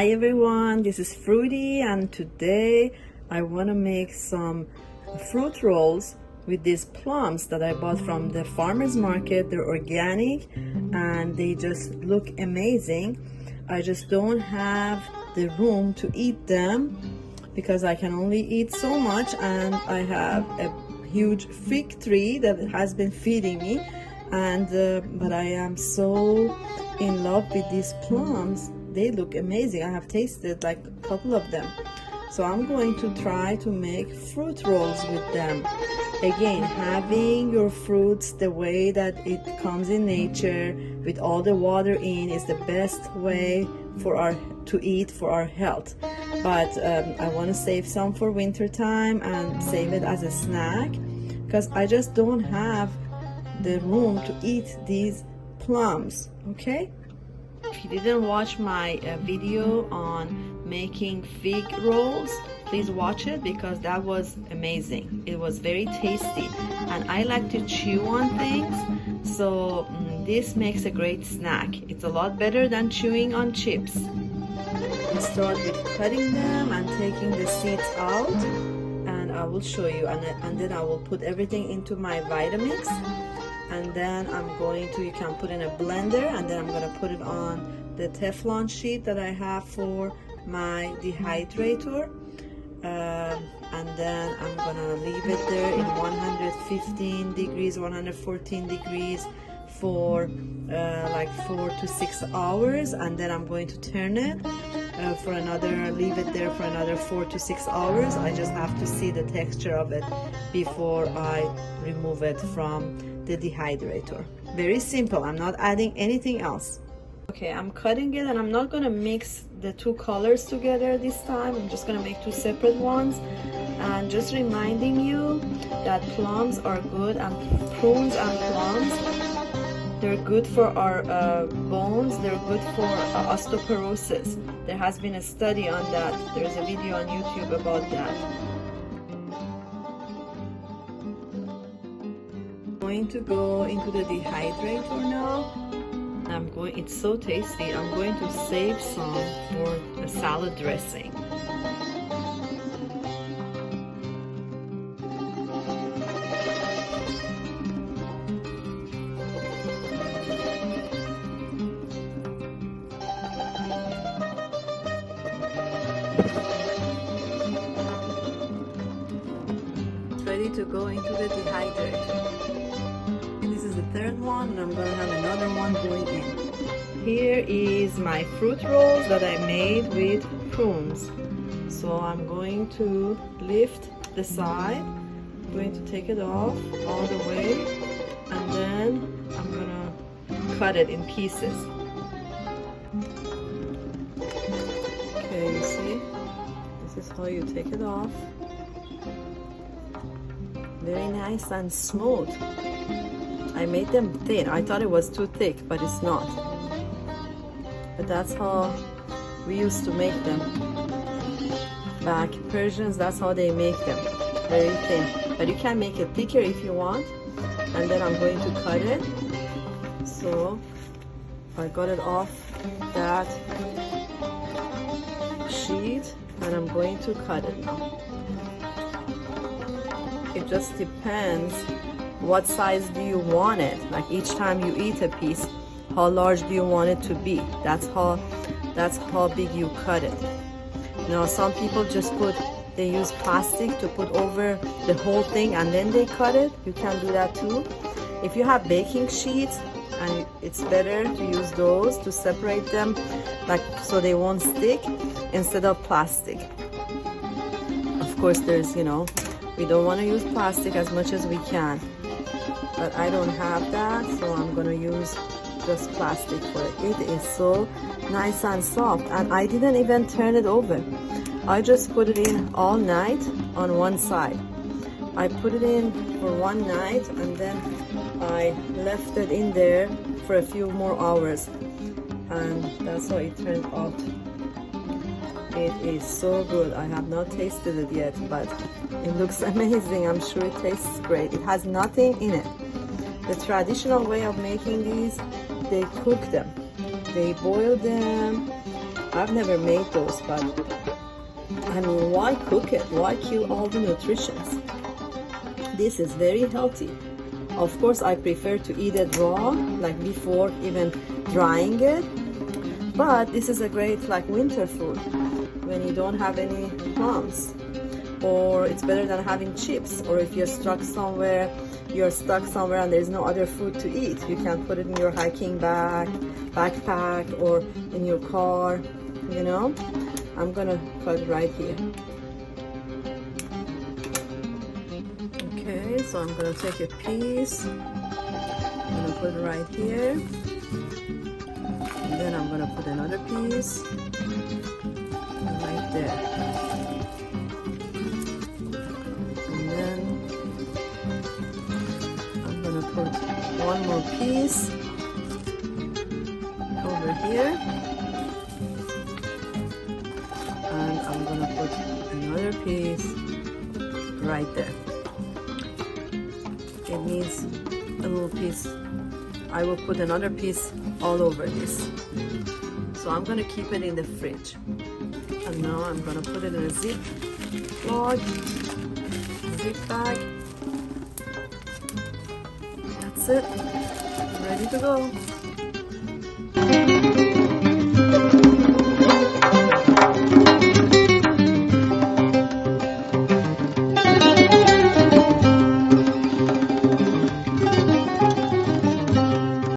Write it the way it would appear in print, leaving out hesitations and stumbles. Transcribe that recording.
Hi everyone, this is Fruity, and today I want to make some fruit rolls with these plums that I bought from the farmers market. They're organic and they just look amazing. I just don't have the room to eat them because I can only eat so much, and I have a huge fig tree that has been feeding me, and but I am so in love with these plums. They look amazing. I have tasted like a couple of them, so I'm going to try to make fruit rolls with them. Again, having your fruits the way that it comes in nature with all the water in is the best way to eat for our health. But I want to save some for winter time and save it as a snack because I just don't have the room to eat these plums. Okay, if you didn't watch my video on making fig rolls, please watch it because that was amazing. It was very tasty, and I like to chew on things, so this makes a great snack. It's a lot better than chewing on chips. We'll start with cutting them and taking the seeds out, and I will show you, and then I will put everything into my Vitamix, and then you can put in a blender, and then I'm going to put it on the Teflon sheet that I have for my dehydrator, and then I'm gonna leave it there in 115 degrees 114 degrees for like 4 to 6 hours, and then I'm going to turn it leave it there for another 4 to 6 hours. I just have to see the texture of it before I remove it from the dehydrator. Very simple. I'm not adding anything else. Okay, I'm cutting it, and I'm not gonna mix the two colors together this time. I'm just gonna make two separate ones, and just reminding you that plums are good, and prunes and plums, they're good for our bones. They're good for osteoporosis. There has been a study on that. There's a video on YouTube about that. I'm going to go into the dehydrator now. It's so tasty. I'm going to save some for a salad dressing. Ready to go into the dehydrator. This is the third one, and I'm gonna have another one going in. Here is my fruit rolls that I made with prunes. So I'm going to lift the side, I'm going to take it off all the way, and then I'm gonna cut it in pieces. Okay, you see, this is how you take it off. Very nice and smooth. I made them thin. I thought it was too thick, but it's not. But that's how we used to make them. Back Persians, that's how they make them. Very thin. But you can make it thicker if you want. And then I'm going to cut it. So I got it off that sheet, and I'm going to cut it now. It just depends what size do you want it. Like each time you eat a piece, how large do you want it to be? That's how big you cut it. Now some people they use plastic to put over the whole thing and then they cut it. You can do that too. If you have baking sheets, and it's better to use those to separate them, like so they won't stick, instead of plastic. Of course, we don't want to use plastic as much as we can, but I don't have that, so I'm gonna use just plastic for it. It is so nice and soft, and I didn't even turn it over. I just put it in all night on one side. I put it in for one night, and then I left it in there for a few more hours, and that's how it turned out. It is so good. I have not tasted it yet, but it looks amazing. I'm sure it tastes great. It has nothing in it. The traditional way of making these, they cook them. They boil them I've never made those, but I mean, why cook it? Why kill all the nutritions? This is very healthy. Of course, I prefer to eat it raw, like before even drying it. But this is a great like winter food when you don't have any plums. Or it's better than having chips. Or if you're stuck somewhere and there's no other food to eat, you can put it in your hiking bag, backpack, or in your car, you know. I'm gonna put it right here. Okay, so I'm gonna take a piece, I'm gonna put it right here, and then I'm gonna put another piece right there, and then I'm gonna put one more piece over here, and I'm gonna put another piece right there. It needs a little piece. I will put another piece all over this. So I'm gonna keep it in the fridge. And now I'm gonna put it in a zip bag. That's it. Ready to go.